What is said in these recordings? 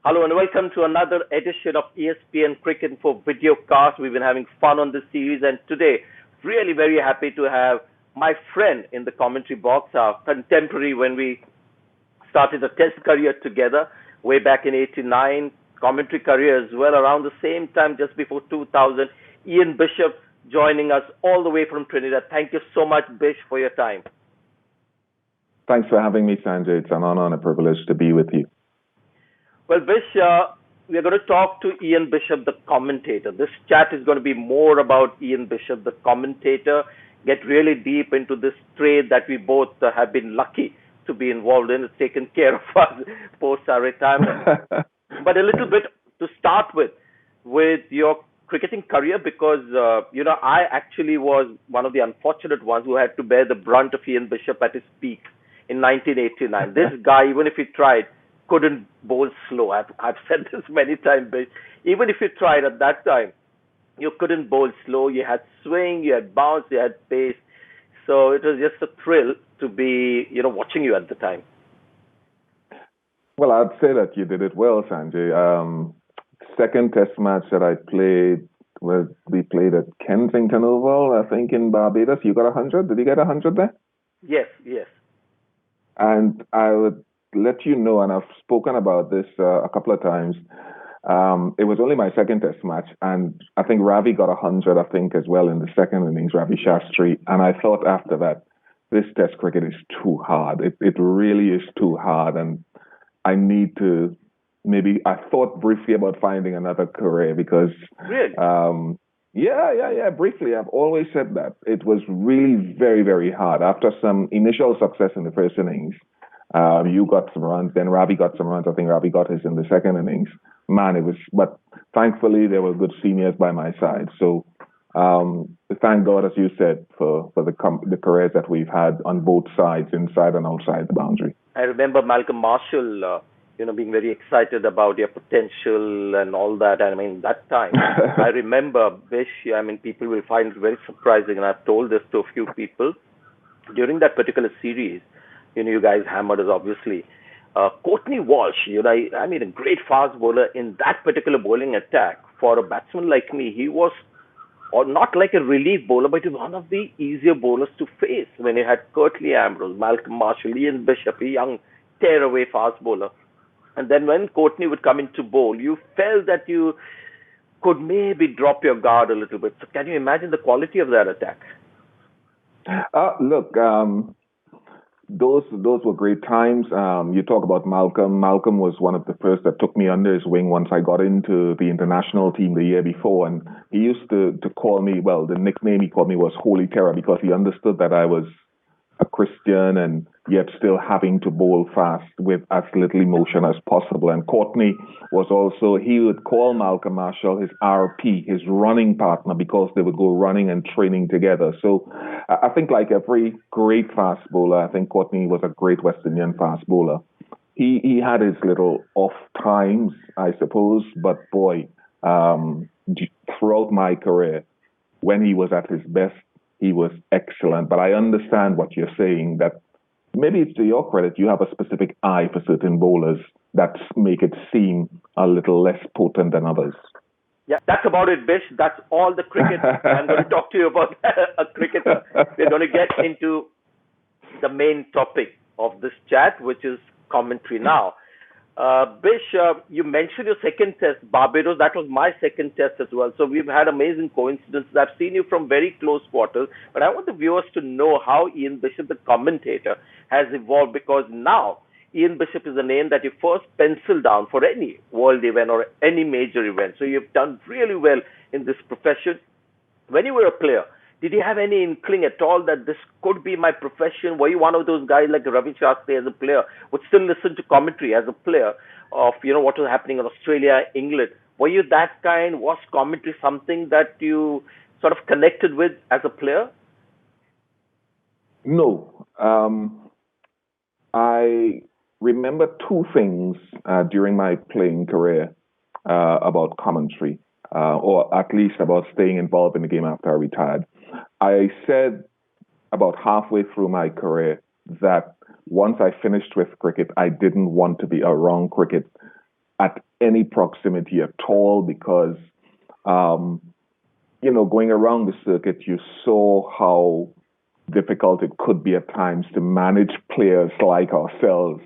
Hello and welcome to another edition of ESPN Cricinfo Videocast. We've been having fun on this series, and today, really very happy to have my friend in the commentary box, our contemporary when we started a test career together way back in '89, commentary career as well around the same time, just before 2000. Ian Bishop joining us all the way from Trinidad. Thank you so much, Bish, for your time. Thanks for having me, Sanjay. It's an honor and a privilege to be with you. Well, Bish, we are going to talk to Ian Bishop, the commentator. This chat is going to be more about Ian Bishop, the commentator, get really deep into this trade that we both have been lucky to be involved in. It's taken care of us post our retirement. But a little bit to start with your cricketing career, because, I actually was one of the unfortunate ones who had to bear the brunt of Ian Bishop at his peak in 1989. This guy, even if he tried, couldn't bowl slow. I've said this many times, but even if you tried at that time, you couldn't bowl slow. You had swing, you had bounce, you had pace. So it was just a thrill to be, watching you at the time. Well, I'd say that you did it well, Sanjay. Second test match that I played we played at Kensington Oval, I think, in Barbados. You got 100? Did you get 100 there? Yes. And I would let you know, and I've spoken about this a couple of times. It was only my second test match, and I think Ravi got 100, I think, as well in the second innings, Ravi Shastri. And I thought after that, this test cricket is too hard. It really is too hard, and I need to I thought briefly about finding another career because... Really? Yeah, briefly. I've always said that. It was really very, very hard. After some initial success in the first innings, you got some runs, then Ravi got some runs. I think Ravi got his in the second innings. But thankfully there were good seniors by my side. So thank God, as you said, for the careers that we've had on both sides, inside and outside the boundary. I remember Malcolm Marshall, being very excited about your potential and all that. I mean, that time, I remember, Bish, people will find it very surprising, and I've told this to a few people. During that particular series, you guys hammered us, obviously. Courtney Walsh, a great fast bowler in that particular bowling attack. For a batsman like me, he was not like a relief bowler, but he was one of the easier bowlers to face when you had Curtly Ambrose, Malcolm Marshall, Ian Bishop, a young tear-away fast bowler. And then when Courtney would come into bowl, you felt that you could maybe drop your guard a little bit. So can you imagine the quality of that attack? Look, those were great times. You talk about Malcolm. Malcolm was one of the first that took me under his wing once I got into the international team the year before. And he used to call me, well, the nickname he called me was Holy Terror, because he understood that I was a Christian and yet still having to bowl fast with as little emotion as possible. And Courtney was also, he would call Malcolm Marshall his RP, his running partner, because they would go running and training together. So I think, like every great fast bowler, I think Courtney was a great West Indian fast bowler. He had his little off times, I suppose, but boy, throughout my career, when he was at his best, he was excellent. But I understand what you're saying, that maybe it's to your credit, you have a specific eye for certain bowlers that make it seem a little less potent than others. Yeah, that's about it, Bish. That's all the cricket I'm going to talk to you about. A cricketer. We're going to get into the main topic of this chat, which is commentary now. Bish, you mentioned your second test, Barbados. That was my second test as well. So we've had amazing coincidences. I've seen you from very close quarters, but I want the viewers to know how Ian Bishop, the commentator, has evolved, because now Ian Bishop is a name that you first pencil down for any world event or any major event. So you've done really well in this profession. When you were a player, did you have any inkling at all that this could be my profession? Were you one of those guys like Ravi Shastri as a player, would still listen to commentary as a player of, what was happening in Australia, England? Were you that kind? Was commentary something that you sort of connected with as a player? No. I remember two things during my playing career about commentary, or at least about staying involved in the game after I retired. I said about halfway through my career that once I finished with cricket, I didn't want to be around cricket at any proximity at all because, going around the circuit, you saw how difficult it could be at times to manage players like ourselves.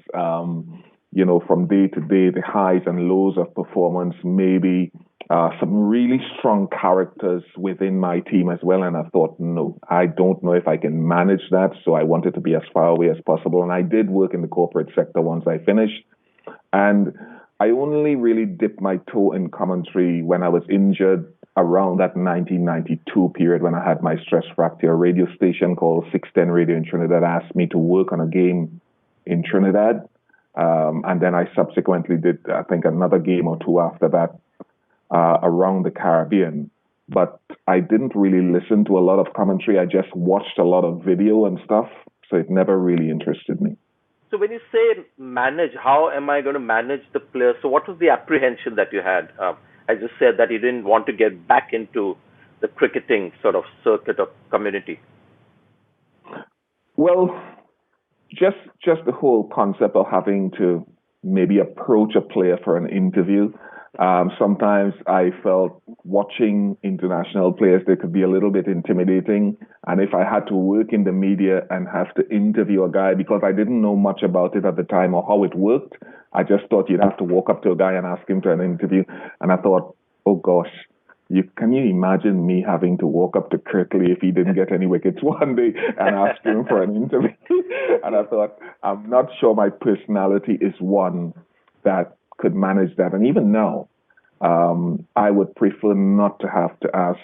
From day to day, the highs and lows of performance, maybe some really strong characters within my team as well. And I thought, no, I don't know if I can manage that. So I wanted to be as far away as possible. And I did work in the corporate sector once I finished. And I only really dipped my toe in commentary when I was injured around that 1992 period when I had my stress fracture. A radio station called 610 Radio in Trinidad asked me to work on a game in Trinidad. And then I subsequently did, I think, another game or two after that around the Caribbean. But I didn't really listen to a lot of commentary. I just watched a lot of video and stuff. So it never really interested me. So when you say manage, how am I going to manage the players? So what was the apprehension that you had? I just said that you didn't want to get back into the cricketing sort of circuit of community. Well, just the whole concept of having to maybe approach a player for an interview. Sometimes I felt watching international players, they could be a little bit intimidating. And if I had to work in the media and have to interview a guy, because I didn't know much about it at the time or how it worked, I just thought you'd have to walk up to a guy and ask him to an interview. And I thought, oh gosh, can you imagine me having to walk up to Kirkley if he didn't get any wickets one day and ask him for an interview? And I thought, I'm not sure my personality is one that could manage that. And even now, I would prefer not to have to ask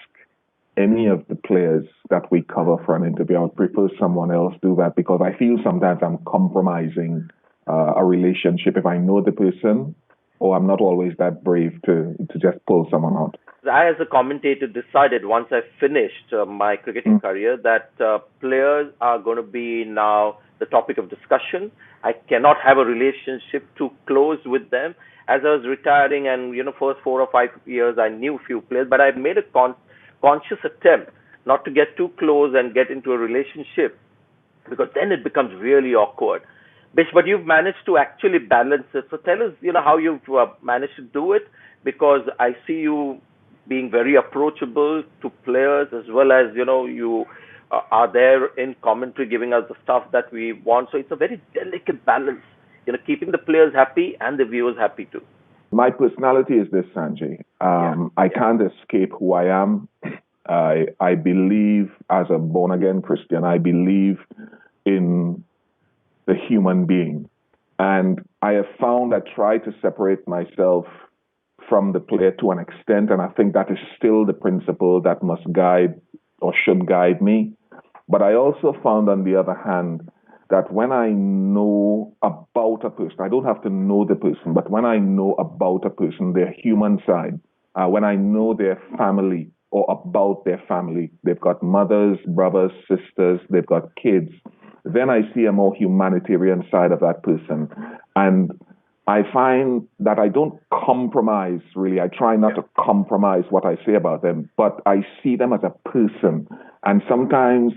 any of the players that we cover for an interview. I would prefer someone else do that because I feel sometimes I'm compromising a relationship if I know the person, or I'm not always that brave to just pull someone out. I, as a commentator, decided once I finished my cricketing career that players are going to be now the topic of discussion. I cannot have a relationship too close with them. As I was retiring and, first 4 or 5 years, I knew few players, but I made a conscious attempt not to get too close and get into a relationship because then it becomes really awkward. But you've managed to actually balance it. So tell us, how you've managed to do it, because I see you being very approachable to players as well as, you are there in commentary giving us the stuff that we want. So it's a very delicate balance, keeping the players happy and the viewers happy too. My personality is this, Sanjay. I can't escape who I am. I believe, as a born-again Christian, I believe in the human being. And I have found I try to separate myself from the player to an extent, and I think that is still the principle that must guide or should guide me. But I also found, on the other hand, that when I know about a person, I don't have to know the person, but when I know about a person, their human side, when I know their family or about their family, they've got mothers, brothers, sisters, they've got kids, then I see a more humanitarian side of that person. And I find that I don't compromise, really. I try not to compromise what I say about them, but I see them as a person. And sometimes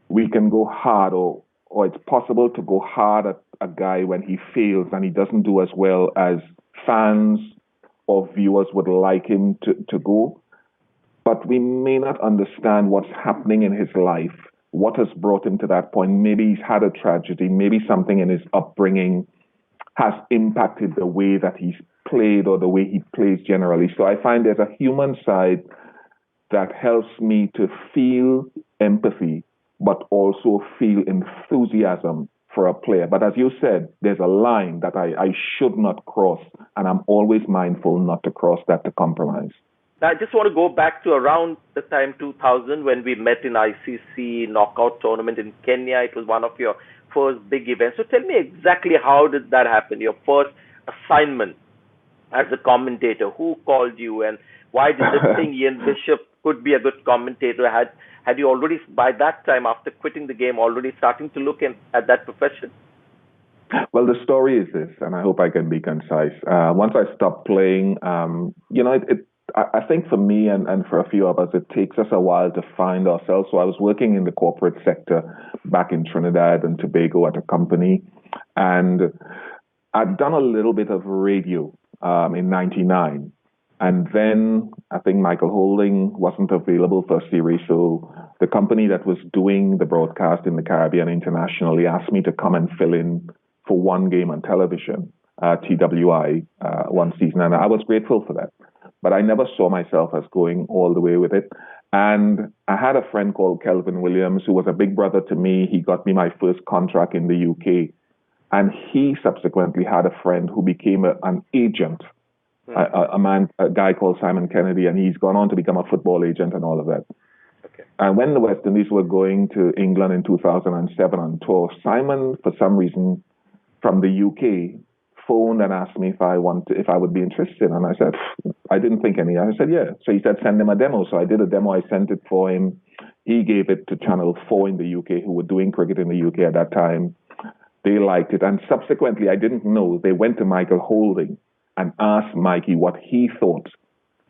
we can go hard, or it's possible to go hard at a guy when he fails and he doesn't do as well as fans or viewers would like him to go. But we may not understand what's happening in his life, what has brought him to that point. Maybe he's had a tragedy, maybe something in his upbringing has impacted the way that he's played or the way he plays generally. So I find there's a human side that helps me to feel empathy, but also feel enthusiasm for a player. But as you said, there's a line that I should not cross, and I'm always mindful not to cross that to compromise. Now, I just want to go back to around the time 2000 when we met in ICC knockout tournament in Kenya. It was one of your first big events. So tell me exactly how did that happen, your first assignment as a commentator. Who called you, and why did you think Ian Bishop could be a good commentator? Had you already, by that time, after quitting the game, already starting to look at that profession? Well, the story is this, and I hope I can be concise. Once I stopped playing, I think for me and for a few of us, it takes us a while to find ourselves. So I was working in the corporate sector back in Trinidad and Tobago at a company. And I'd done a little bit of radio in '99, and then I think Michael Holding wasn't available for a series, so the company that was doing the broadcast in the Caribbean internationally asked me to come and fill in for one game on television, TWI, one season, and I was grateful for that. But I never saw myself as going all the way with it. And I had a friend called Kelvin Williams, who was a big brother to me. He got me my first contract in the UK. And he subsequently had a friend who became an agent, a guy called Simon Kennedy, and he's gone on to become a football agent and all of that. Okay. And when the West Indies were going to England in 2007 on tour, Simon, for some reason, from the UK, phoned and asked me if I would be interested. And I said, I didn't think any. I said, yeah. So he said, send him a demo. So I did a demo. I sent it for him. He gave it to Channel 4 in the UK, who were doing cricket in the UK at that time. They liked it. And subsequently, I didn't know, they went to Michael Holding and asked Mikey what he thought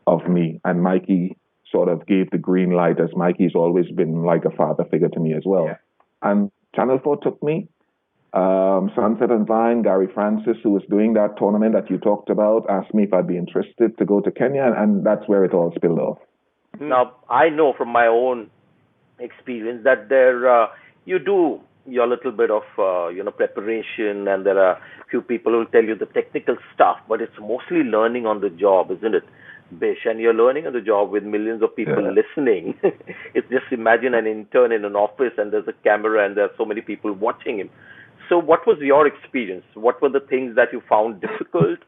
of me. And Mikey sort of gave the green light, as Mikey's always been like a father figure to me as well. Yeah. And Channel 4 took me. Sunset and Vine, Gary Francis, who was doing that tournament that you talked about, asked me if I'd be interested to go to Kenya, and that's where it all spilled off. Now, I know from my own experience that you do your little bit of preparation, and there are few people who will tell you the technical stuff, but it's mostly learning on the job, isn't it, Bish? And you're learning on the job with millions of people listening. It's just imagine an intern in an office, and there's a camera, and there are so many people watching him. So what was your experience? What were the things that you found difficult?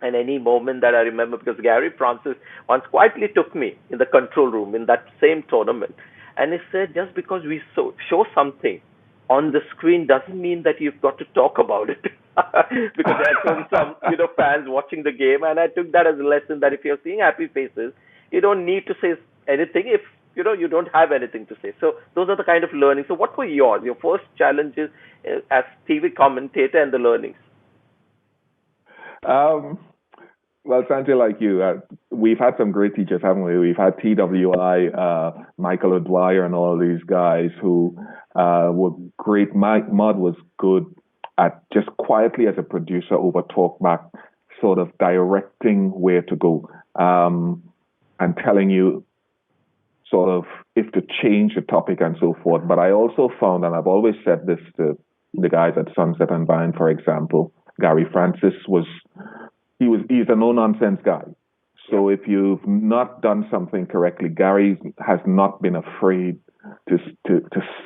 And any moment that I remember, because Gary Francis once quietly took me in the control room in that same tournament, and he said, just because we show something on the screen doesn't mean that you've got to talk about it. Because there are some fans watching the game, and I took that as a lesson that if you're seeing happy faces, you don't need to say anything if you don't have anything to say. So those are the kind of learnings. So what were your first challenges as TV commentator and the learnings? Well, Sanjay, like you, we've had some great teachers, haven't we? We've had TWI, Michael O'Dwyer, and all these guys who were great. Mud was good at just quietly as a producer over talkback, sort of directing where to go and telling you sort of if to change the topic and so forth. But I also found, and I've always said this to the guys at Sunset and Vine, for example, Gary Francis he's a no-nonsense guy. So if you've not done something correctly, Gary has not been afraid to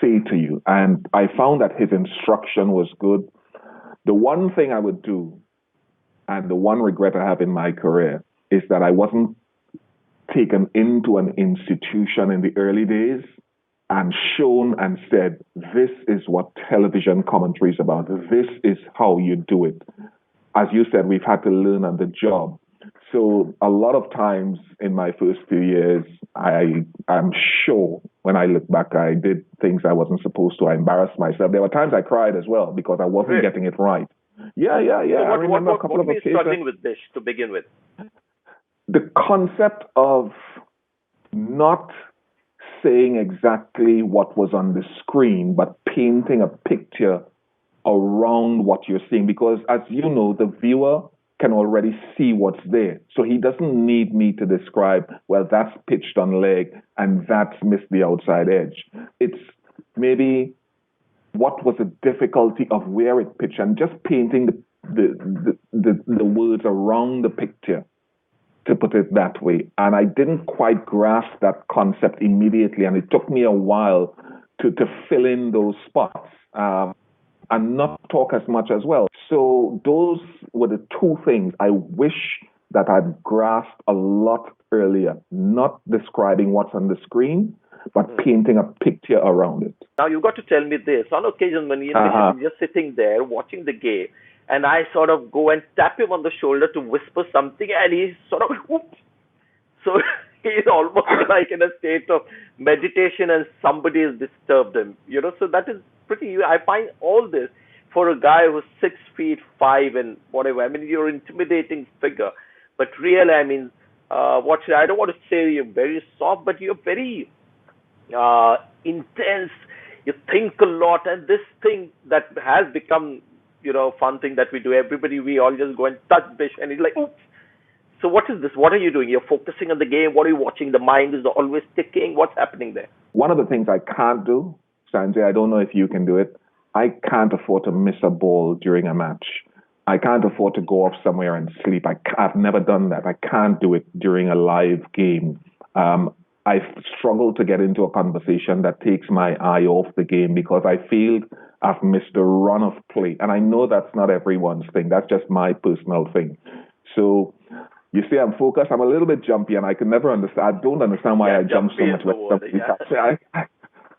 say to you. And I found that his instruction was good. The one thing I would do, and the one regret I have in my career, is that I wasn't taken into an institution in the early days and shown and said, this is what television commentary is about. This is how you do it. As you said, we've had to learn on the job. So a lot of times in my first few years, I'm sure when I look back, I did things I wasn't supposed to. I embarrassed myself. There were times I cried as well because I wasn't getting it right. Yeah. So I remember a couple of occasions. What were you struggling with, Bish, to begin with? The concept of not saying exactly what was on the screen, but painting a picture around what you're seeing. Because as you know, the viewer can already see what's there. So he doesn't need me to describe, well, that's pitched on leg and that's missed the outside edge. It's maybe what was the difficulty of where it pitched and just painting the words around the picture, to put it that way. And I didn't quite grasp that concept immediately, and it took me a while to fill in those spots and not talk as much as well. So those were the two things I wish that I'd grasped a lot earlier, not describing what's on the screen, but painting a picture around it. Now, you've got to tell me this. On occasion, when you're just sitting there watching the game, and I sort of go and tap him on the shoulder to whisper something, and he's sort of, whoops. So he's almost like in a state of meditation, and somebody has disturbed him. So that is pretty, I find all this for a guy who's 6'5" and whatever. I mean, you're an intimidating figure. But really, I mean, I don't want to say you're very soft, but you're very intense. You think a lot, and this thing that has become fun thing that we do. We all just go and touch Bish, and he's like, oops. So what is this? What are you doing? You're focusing on the game. What are you watching? The mind is always ticking. What's happening there? One of the things I can't do, Sanjay, I don't know if you can do it. I can't afford to miss a ball during a match. I can't afford to go off somewhere and sleep. I've never done that. I can't do it during a live game. I struggle to get into a conversation that takes my eye off the game because I feel I've missed a run of play. And I know that's not everyone's thing. That's just my personal thing. So you see, I'm focused. I'm a little bit jumpy, and I can never understand. I don't understand why I jump so much.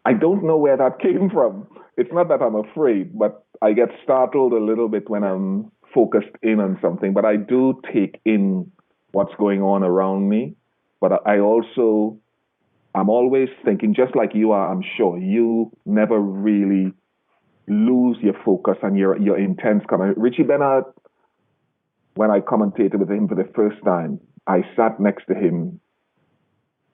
I don't know where that came from. It's not that I'm afraid, but I get startled a little bit when I'm focused in on something. But I do take in what's going on around me. But I'm always thinking, just like you are, I'm sure, you never really lose your focus and your intense comment. Richie Bernard, when I commentated with him for the first time, I sat next to him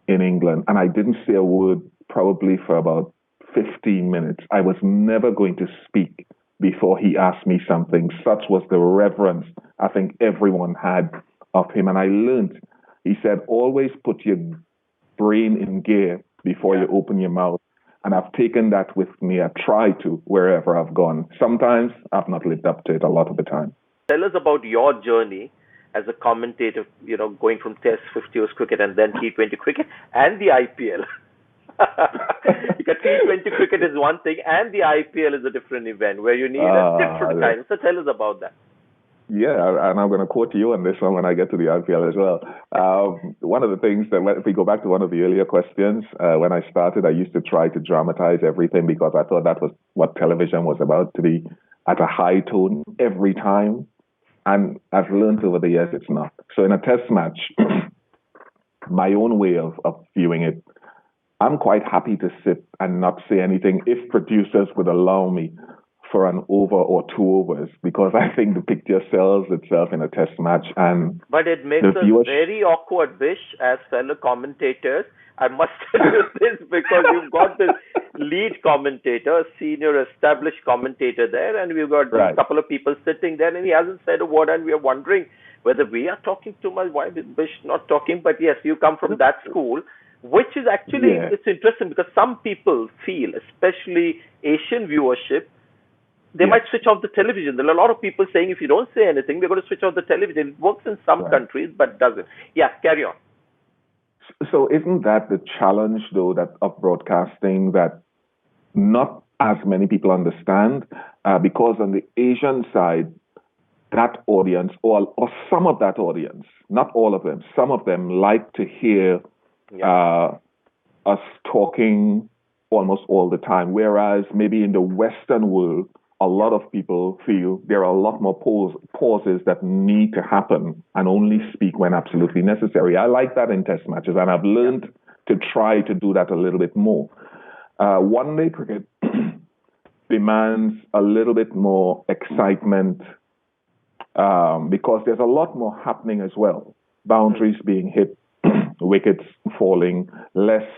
in England, and I didn't say a word probably for about 15 minutes. I was never going to speak before he asked me something. Such was the reverence I think everyone had of him. And I learned, he said, always put your brain in gear before you open your mouth. And I've taken that with me. I try to wherever I've gone. Sometimes I've not lived up to it a lot of the time. Tell us about your journey as a commentator, going from Test, 50 overs cricket, and then T20 cricket and the IPL. Because T20 cricket is one thing, and the IPL is a different event where you need a different time. So tell us about that. Yeah, and I'm going to quote you on this one when I get to the IPL as well. One of the things that, if we go back to one of the earlier questions, when I started, I used to try to dramatize everything because I thought that was what television was about, to be at a high tone every time. And I've learned over the years it's not. So in a test match, my own way of viewing it, I'm quite happy to sit and not say anything if producers would allow me for an over or 2 overs, because I think the picture sells itself in a test match. But it makes us very awkward, Bish, as fellow commentators. I must tell you this because you've got this lead commentator, a senior established commentator there, and we've got a couple of people sitting there, and he hasn't said a word, and we are wondering whether we are talking too much. Why is Bish not talking? But yes, you come from that school, which is actually, it's interesting because some people feel, especially Asian viewership, they might switch off the television. There are a lot of people saying if you don't say anything, we're going to switch off the television. It works in some countries, but doesn't. Yeah, carry on. So isn't that the challenge, though, that of broadcasting that not as many people understand? Because on the Asian side, that audience, or some of that audience, not all of them, some of them like to hear us talking almost all the time. Whereas maybe in the Western world, a lot of people feel there are a lot more pauses that need to happen and only speak when absolutely necessary. I like that in test matches, and I've learned to try to do that a little bit more. One-day cricket demands a little bit more excitement because there's a lot more happening as well. Boundaries being hit, wickets falling, less,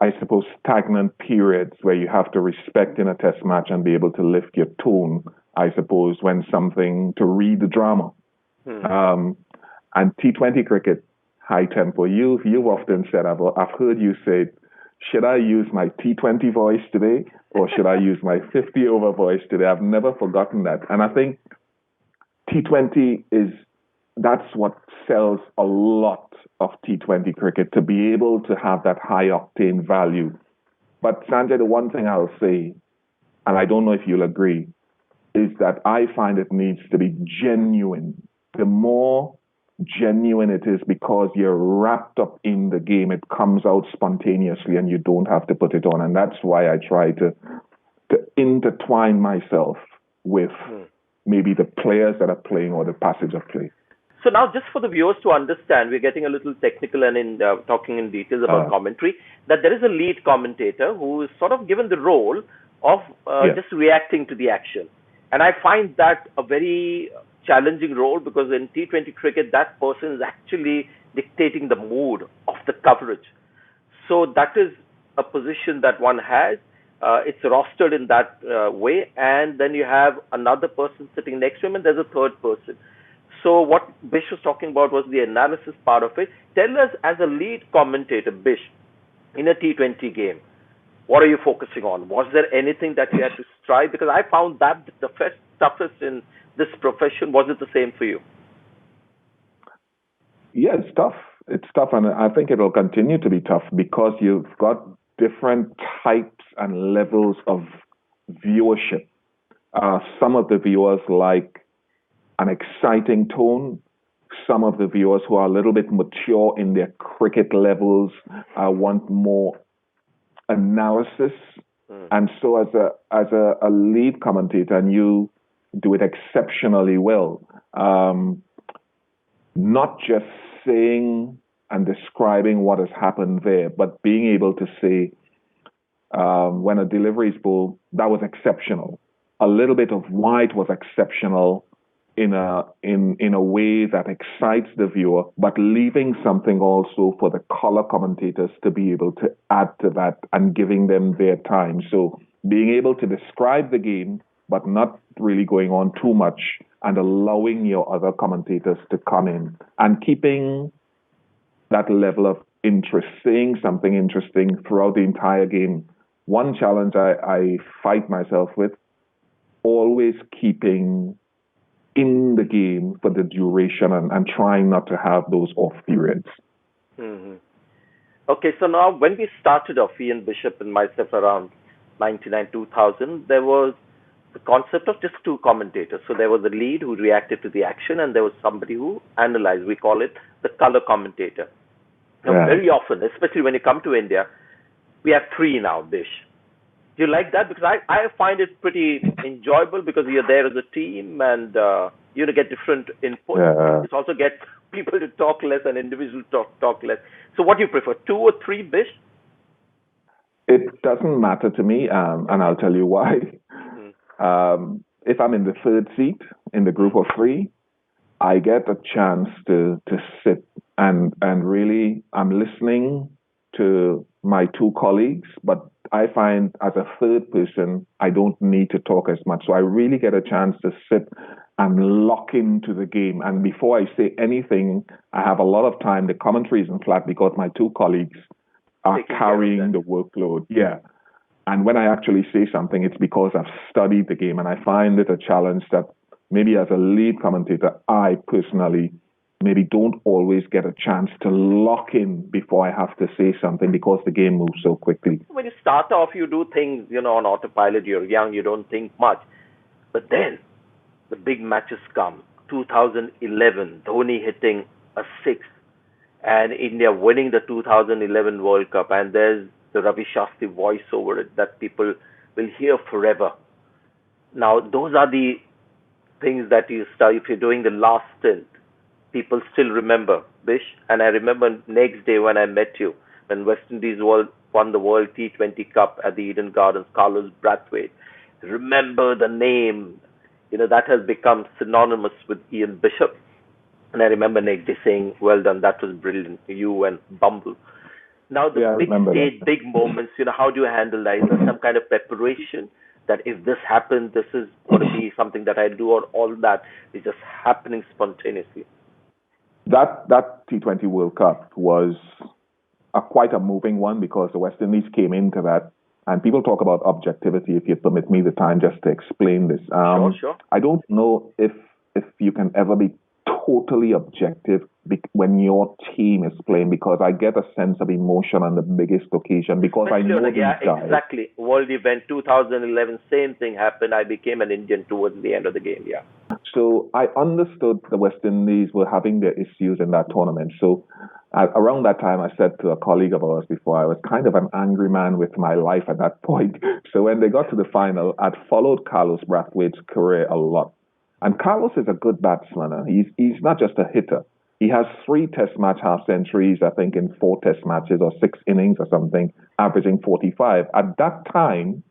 I suppose, stagnant periods where you have to respect in a test match and be able to lift your tone, I suppose, when something to read the drama. And T20 cricket, high tempo. You've often said, I've heard you say, should I use my T20 voice today or should I use my 50 over voice today? I've never forgotten that. And I think T20 that's what sells a lot of T20 cricket, to be able to have that high octane value. But Sanjay, the one thing I'll say, and I don't know if you'll agree, is that I find it needs to be genuine. The more genuine it is, because you're wrapped up in the game, it comes out spontaneously and you don't have to put it on. And that's why I try to intertwine myself with maybe the players that are playing or the passage of play. So now, just for the viewers to understand, we're getting a little technical and talking in details about commentary, that there is a lead commentator who is sort of given the role of just reacting to the action. And I find that a very challenging role, because in T20 cricket, that person is actually dictating the mood of the coverage. So that is a position that one has. It's rostered in that way, and then you have another person sitting next to him, and there's a third person. So what Bish was talking about was the analysis part of it. Tell us, as a lead commentator, Bish, in a T20 game, what are you focusing on? Was there anything that you had to strive? Because I found that the toughest in this profession. Was it the same for you? Yeah, it's tough. It's tough, and I think it will continue to be tough because you've got different types and levels of viewership. Some of the viewers like an exciting tone. Some of the viewers who are a little bit mature in their cricket levels want more analysis. And so as a lead commentator, and you do it exceptionally well, not just saying and describing what has happened there, but being able to say, when a delivery is bowled, that was exceptional. A little bit of why it was exceptional in a way that excites the viewer, but leaving something also for the color commentators to be able to add to that and giving them their time. So being able to describe the game, but not really going on too much, and allowing your other commentators to come in and keeping that level of interest, saying something interesting throughout the entire game. One challenge I fight myself with, always keeping in the game for the duration and trying not to have those off periods. Mm-hmm. Okay, so now when we started off, Ian Bishop and myself around 99, 2000, there was the concept of just two commentators. So there was a lead who reacted to the action, and there was somebody who analyzed. We call it the color commentator. Now, very often, especially when you come to India, we have three now, Bish. Do you like that? Because I find it pretty enjoyable because you're there as a team and you get different input. Yeah. It also gets people to talk less and individuals talk less. So what do you prefer, two or three, Bish? It doesn't matter to me, and I'll tell you why. If I'm in the third seat in the group of three, I get a chance to sit and really I'm listening to my two colleagues, but I find as a third person, I don't need to talk as much. So I really get a chance to sit and lock into the game. And before I say anything, I have a lot of time. The commentary isn't flat because my two colleagues are carrying the workload. Yeah. And when I actually say something, it's because I've studied the game. And I find it a challenge that maybe as a lead commentator, I personally maybe don't always get a chance to lock in before I have to say something because the game moves so quickly. When you start off, you do things, on autopilot. You're young, you don't think much. But then the big matches come. 2011, Dhoni hitting a six and India winning the 2011 World Cup. And there's the Ravi Shastri voice over it that people will hear forever. Now, those are the things that you start, if you're doing the last stint, people still remember, Bish. And I remember next day when I met you, when West Indies won the World T20 Cup at the Eden Gardens, Carlos Brathwaite. Remember the name. That has become synonymous with Ian Bishop. And I remember next day saying, well done, that was brilliant, you and Bumble. Now the big stage, big moments, how do you handle that? Is there some kind of preparation that if this happens, this is going to be something that I do, or all that is just happening spontaneously? That T20 World Cup was quite a moving one because the West Indies came into that, and people talk about objectivity. If you permit me the time just to explain this, Sure. I don't know if you can ever be totally objective when your team is playing, because I get a sense of emotion on the biggest occasion because I know these guys. Exactly. World event 2011, same thing happened. I became an Indian towards the end of the game. Yeah. So I understood the West Indies were having their issues in that tournament. So around that time, I said to a colleague of ours before, I was kind of an angry man with my life at that point. So when they got to the final, I'd followed Carlos Brathwaite's career a lot. And Carlos is a good batsman. He's not just a hitter. He has 3 test match half centuries, I think, in 4 test matches or 6 innings or something, averaging 45. At that time,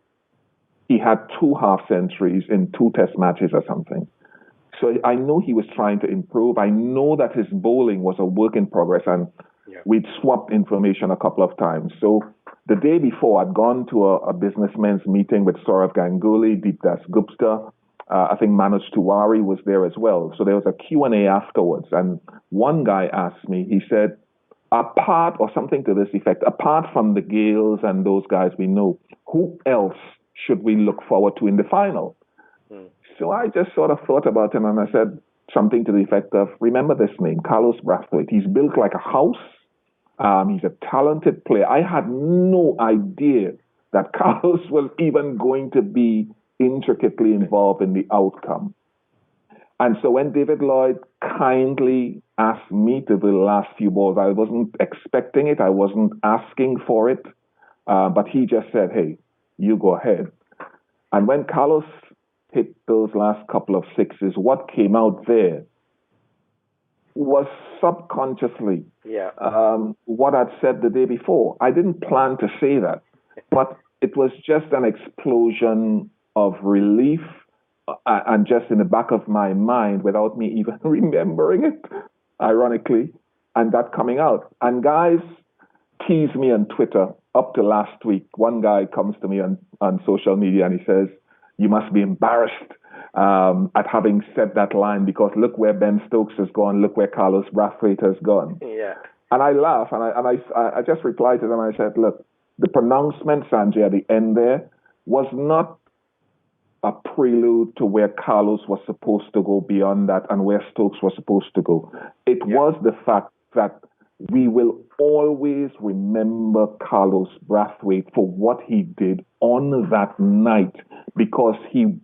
he had 2 half centuries in 2 test matches or something. So I know he was trying to improve. I know that his bowling was a work in progress. And Yeah. We'd swapped information a couple of times. So the day before, I'd gone to a businessmen's meeting with Saurav Ganguly, Deepdas Gupta. I think Manoj Tiwari was there as well. So there was a Q&A afterwards. And one guy asked me, he said, apart, or something to this effect, apart from the Gales and those guys we know, who else should we look forward to in the final? So I just sort of thought about him and I said something to the effect of, remember this name, Carlos Brathwaite. He's built like a house. He's a talented player. I had no idea that Carlos was even going to be intricately involved in the outcome. And so when David Lloyd kindly asked me to the last few balls, I wasn't expecting it. I wasn't asking for it. But he just said, hey, you go ahead. And when Carlos hit those last couple of sixes, what came out there was subconsciously what I'd said the day before. I didn't plan to say that, but it was just an explosion of relief and just in the back of my mind without me even remembering it, ironically, and that coming out. And guys tease me on Twitter up to last week. One guy comes to me on social media and he says, you must be embarrassed at having said that line because look where Ben Stokes has gone, look where Carlos Brathwaite has gone. Yeah. And I laugh and I just replied to them and I said, look, the pronouncement, Sanjay, at the end there was not a prelude to where Carlos was supposed to go beyond that and where Stokes was supposed to go. It was the fact that we will always remember Carlos Brathwaite for what he did on that night because he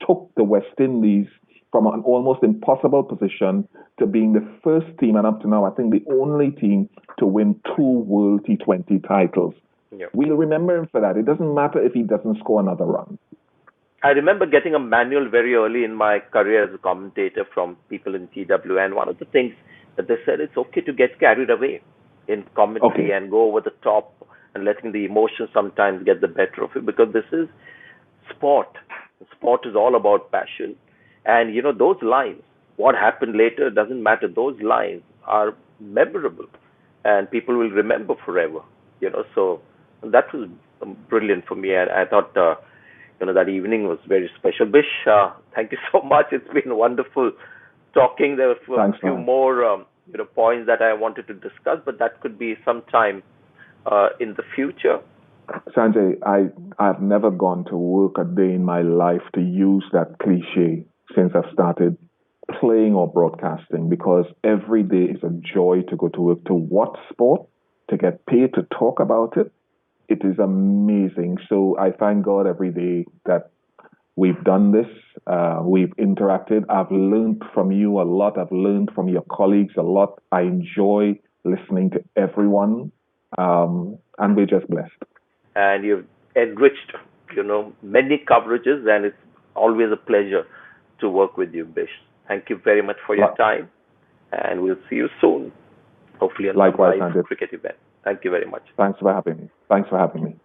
took the West Indies from an almost impossible position to being the first team, and up to now, I think the only team to win 2 World T20 titles. Yep. We'll remember him for that. It doesn't matter if he doesn't score another run. I remember getting a manual very early in my career as a commentator from people in TW, and one of the things that they said, it's okay to get carried away in commentary and go over the top and letting the emotion sometimes get the better of it because this is sport. Sport is all about passion. And, those lines, what happened later doesn't matter. Those lines are memorable and people will remember forever, So that was brilliant for me. And I thought, that evening was very special. Bish, thank you so much. It's been wonderful talking. There were a few more, points that I wanted to discuss, but that could be sometime in the future. Sanjay, I've never gone to work a day in my life to use that cliche since I've started playing or broadcasting because every day is a joy to go to work, to watch sport, to get paid to talk about it. It is amazing. So I thank God every day that we've done this. We've interacted. I've learned from you a lot. I've learned from your colleagues a lot. I enjoy listening to everyone. And we're just blessed. And you've enriched, many coverages, and it's always a pleasure to work with you, Bish. Thank you very much for your time, and we'll see you soon, hopefully on a live cricket event. Thank you very much. Thanks for having me.